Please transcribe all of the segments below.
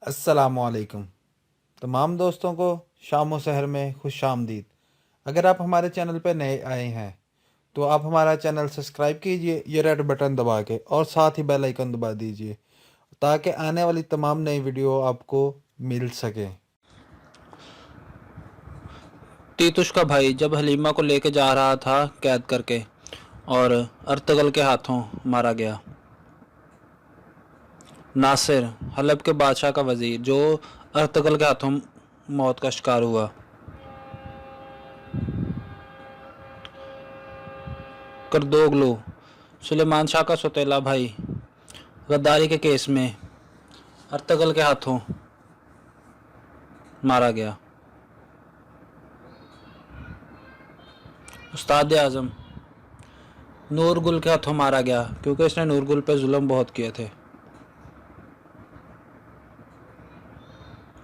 अस्सलामुअलैकुम। तमाम दोस्तों को शाम व सहर में खुश आमदीद। अगर आप हमारे चैनल पर नए आए हैं तो आप हमारा चैनल सब्सक्राइब कीजिए ये रेड बटन दबा के, और साथ ही बेल आइकन दबा दीजिए ताकि आने वाली तमाम नई वीडियो आपको मिल सके। तीतुश का भाई जब हलीमा को लेके जा रहा था कैद करके, और अर्तगल के हाथों मारा गया। नासिर हलब के बादशाह का वजीर जो अर्तगल के हाथों मौत का शिकार हुआ। करदोगलू सुलेमान शाह का सौतेला भाई गद्दारी के केस में अर्तगल के हाथों मारा गया। उस्ताद आज़म नूर गुल के हाथों मारा गया क्योंकि इसने नूर गुल पे जुल्म बहुत किए थे।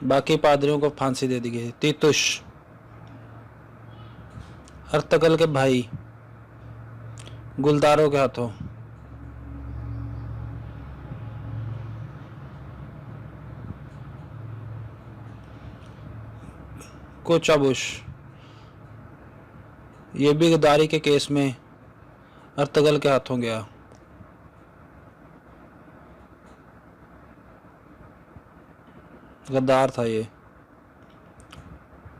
बाकी पादरियों को फांसी दे दी गई। तीतुश अर्तगल के भाई गुलदारों के हाथों। कोचाबुश ये भी गद्दारी के केस में अर्तगल के हाथों गया। गद्दार था ये।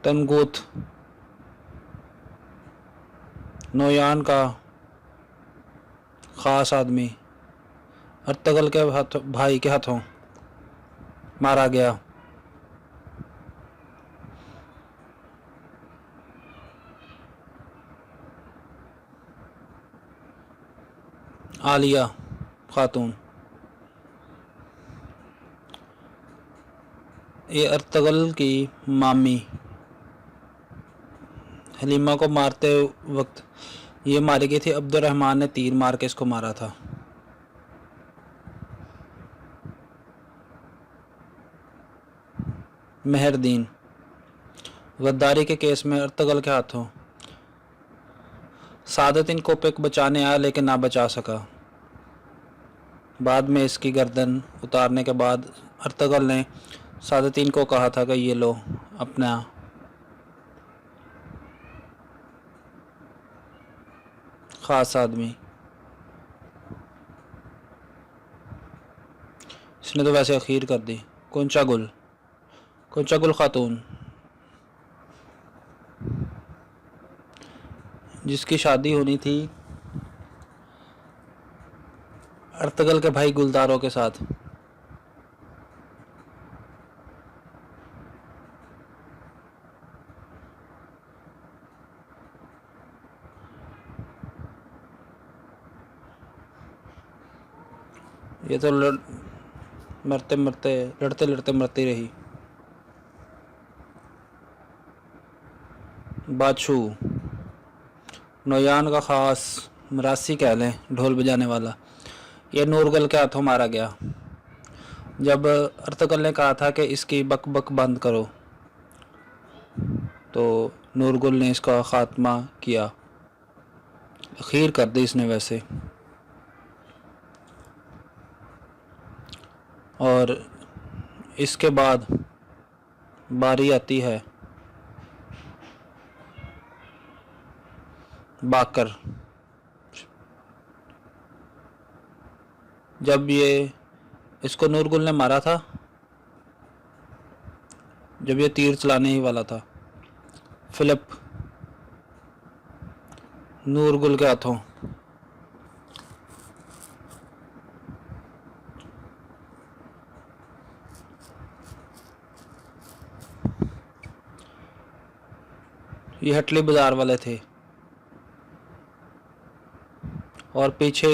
तनगूत नोयान का ख़ास आदमी अर्तगल के भाई के हाथों मारा गया। आलिया खातून ये अर्तगल की मामी हलीमा को मारते वक्त ये मारी गई थी। अब्दुर्रहमान ने तीर मार के इसको मारा था। मेहरदीन गद्दारी के केस में अर्तगल के हाथों। सादत को पिक बचाने आया लेकिन ना बचा सका। बाद में इसकी गर्दन उतारने के बाद अर्तगल ने सादतीन को कहा था कि ये लो अपना ख़ास आदमी। इसने तो वैसे अखीर कर दी। कुंचा गुल खातून जिसकी शादी होनी थी अर्तगल के भाई गुलदारों के साथ। ये तो लड़ते लड़ते मरती रही। बाछू नोयान का ख़ास मरासी कह लें, ढोल बजाने वाला। ये नूरगल के हाथों मारा गया जब अर्तगल ने कहा था कि इसकी बक बक बंद करो, तो नूरगुल ने इसका ख़ात्मा किया। अखीर कर दी इसने वैसे। और इसके बाद बारी आती है बाकर। जब ये इसको नूरगुल ने मारा था, जब ये तीर चलाने ही वाला था, फिलिप नूरगुल के हाथों ये हटली बाजार वाले थे। और पीछे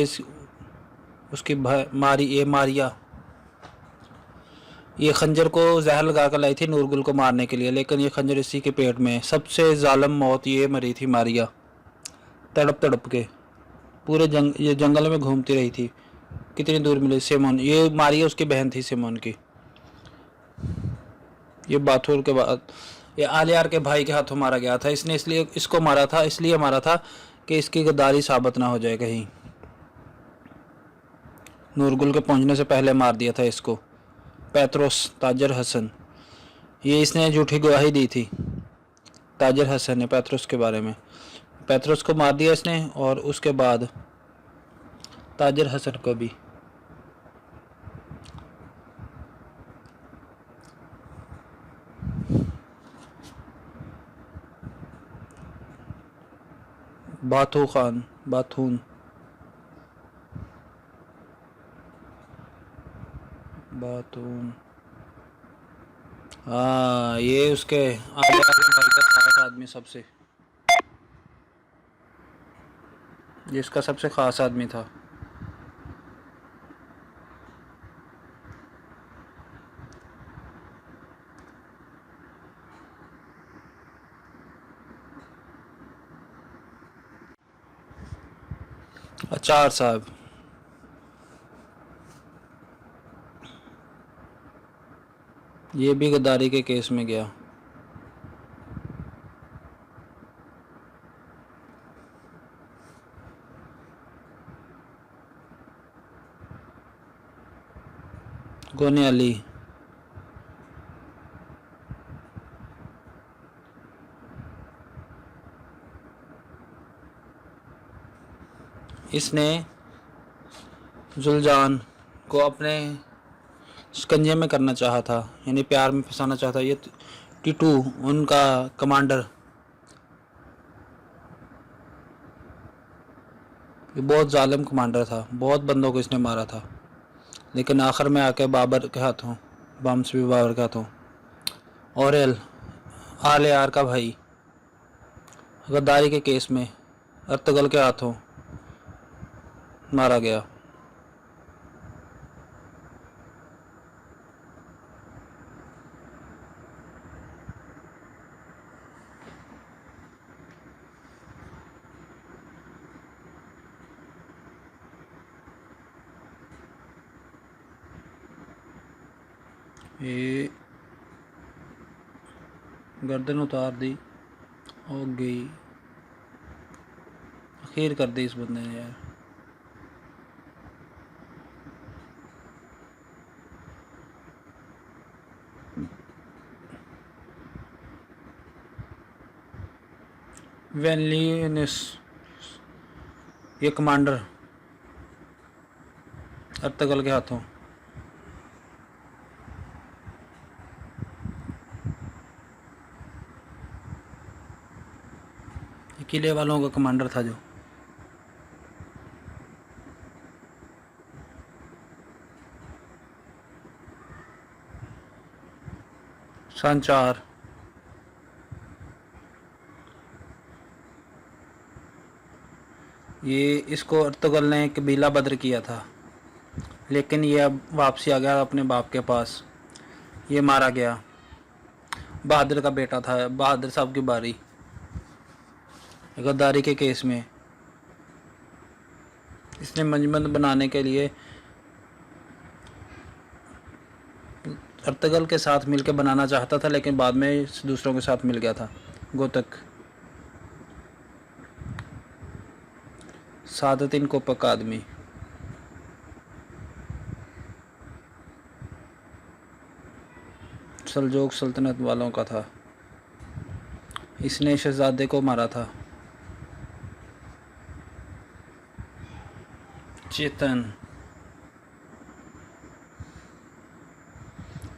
उसकी मारिया ये खंजर को जहर लगा कर लाई थी नूरगुल को मारने के लिए, लेकिन ये खंजर इसी के पेट में। सबसे जालिम मौत ये मरी थी मारिया, तड़प तड़प के। पूरे ये जंगल में घूमती रही थी। कितनी दूर मिली सिमोन, ये मारिया उसकी बहन थी सिमोन की। ये बाथुर के बाद ये आलियार के भाई के हाथों मारा गया था। इसने इसलिए इसको मारा था कि इसकी गद्दारी साबित ना हो जाए कहीं। नूरगुल के पहुंचने से पहले मार दिया था इसको। पेत्रोस ताजर हसन, ये इसने झूठी गवाही दी थी। ताजर हसन ने पेत्रोस के बारे में, पेत्रोस को मार दिया इसने और उसके बाद ताजर हसन को भी। बाथू खान, बाथून, बाथून, हाँ ये उसके आगे आगे भाई का खास आदमी, सबसे ये इसका सबसे खास आदमी था। अचार साहब, ये भी गद्दारी के केस में गया। गोने अली, इसने जुलजान को अपने शिकंजे में करना चाहा था, यानी प्यार में फंसाना चाहता। ये टीटू उनका कमांडर, ये बहुत जालिम कमांडर था, बहुत बंदों को इसने मारा था, लेकिन आखिर में आके बाबर के हाथों, बम्स भी बाबर के हाथों। औरेल आल यार का भाई गद्दारी के केस में अर्तगल के हाथों मारा गया। ये गर्दन उतार दी और गई, आखिर कर दी इस बंदे ने यार। वेनलियनिस, ये कमांडर अर्तगल के हाथों। किले वालों का कमांडर था जो। संचार, ये इसको अर्तुगल ने कबीला बद्र किया था, लेकिन ये अब वापसी आ गया अपने बाप के पास। ये मारा गया, बहादुर का बेटा था, बहादुर साहब की बारी गद्दारी के केस में। इसने मंजबंद बनाने के लिए अर्तुगल के साथ मिलकर बनाना चाहता था, लेकिन बाद में दूसरों के साथ मिल गया था। गोतक, सादतिन कोपक आदमी, सल्जोक सल्तनत वालों का था। इसने शहजादे को मारा था। चेतन,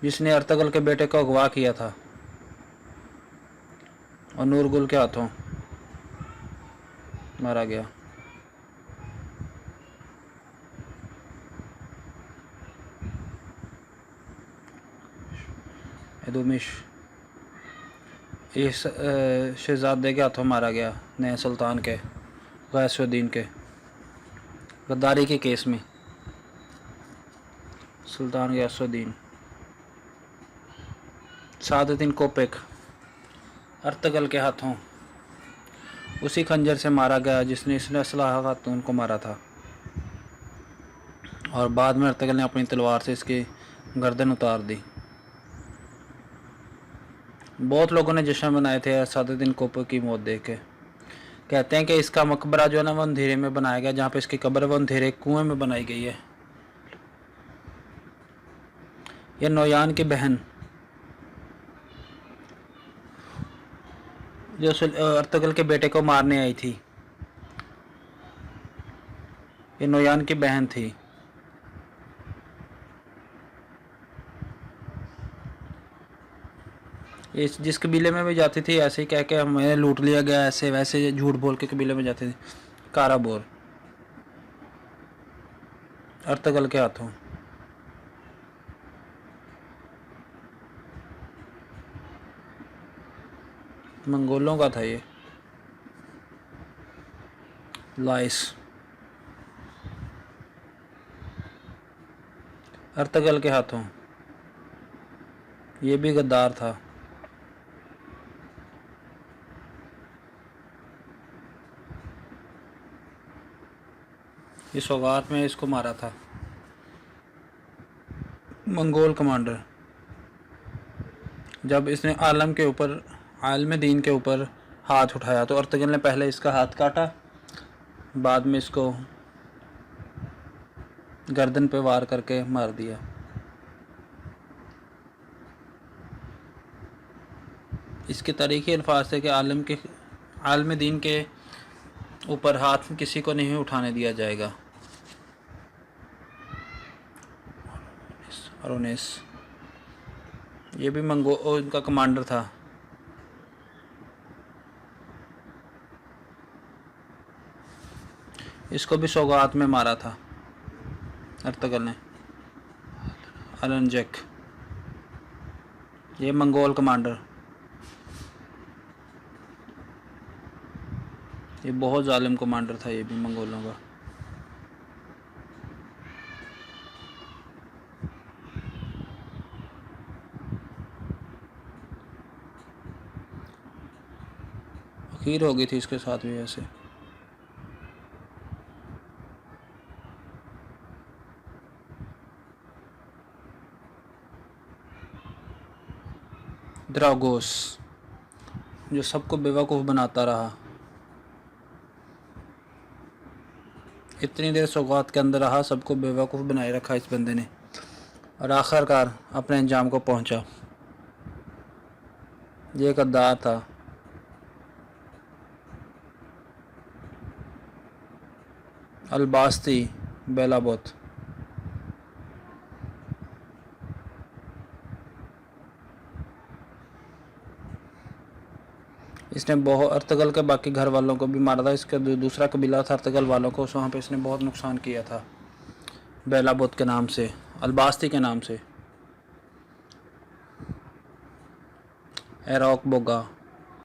जिसने अर्तुगल के बेटे को अगवा किया था और नूरगुल के हाथों मारा गया। एदुमिश, इस शहजादे के हाथों मारा गया, नए सुल्तान के गैसुद्दीन के गद्दारी के केस में। सुल्तान गैसुद्दीन। सादुद्दीन कोपेक अर्तुगल के हाथों उसी खंजर से मारा गया जिसने इसने असलाह खातून को मारा था, और बाद में अर्तुगल ने अपनी तलवार से इसकी गर्दन उतार दी। बहुत लोगों ने जश्न मनाए थे सादुद्दीन कोपेक की मौत देख के। कहते हैं कि इसका मकबरा जो है ना वो अंधेरे में बनाया गया, जहाँ पे इसकी कब्र है वो अंधेरे कुएं में बनाई गई है। ये नोयान की बहन जो अर्तुगल के बेटे को मारने आई थी, ये नोयान की बहन थी। इस जिस कबीले में भी जाती थी ऐसे ही कह के हमें लूट लिया गया, ऐसे वैसे झूठ बोल के कबीले में जाती थी। काराबोर अर्तुगल के हाथों। मंगोलों का था ये। लाइस अर्तुगल के हाथों। ये भी गद्दार था। इस सौगात में इसको मारा था मंगोल कमांडर। जब इसने आलम दीन के ऊपर हाथ उठाया तो अर्तुगल ने पहले इसका हाथ काटा, बाद में इसको गर्दन पे वार करके मार दिया। इसके तारीखी अल्फाज थे कि आलम दीन के ऊपर हाथ किसी को नहीं उठाने दिया जाएगा। अरोनेस ये भी इनका कमांडर था। इसको भी सौगात में मारा था अर्तुगल ने। अरनजेक ये मंगोल कमांडर, ये बहुत जालिम कमांडर था ये भी मंगोलों का। आखिर हो गई थी इसके साथ भी ऐसे। द्रागोस जो सबको बेवकूफ़ बनाता रहा, इतनी देर सौगात के अंदर रहा, सबको बेवकूफ़ बनाए रखा इस बंदे ने, और आखिरकार अपने अंजाम को पहुंचा। ये गद्दार था। अल्बास्ती बेलाबोत इसने बहुत अर्तुगल के बाकी घर वालों को भी मारा था। इसका दूसरा कबीला था अर्तुगल वालों को, वहाँ पे इसने बहुत नुकसान किया था बेलाबोत के नाम से, अल्बास्ती के नाम से। एरोक बोगा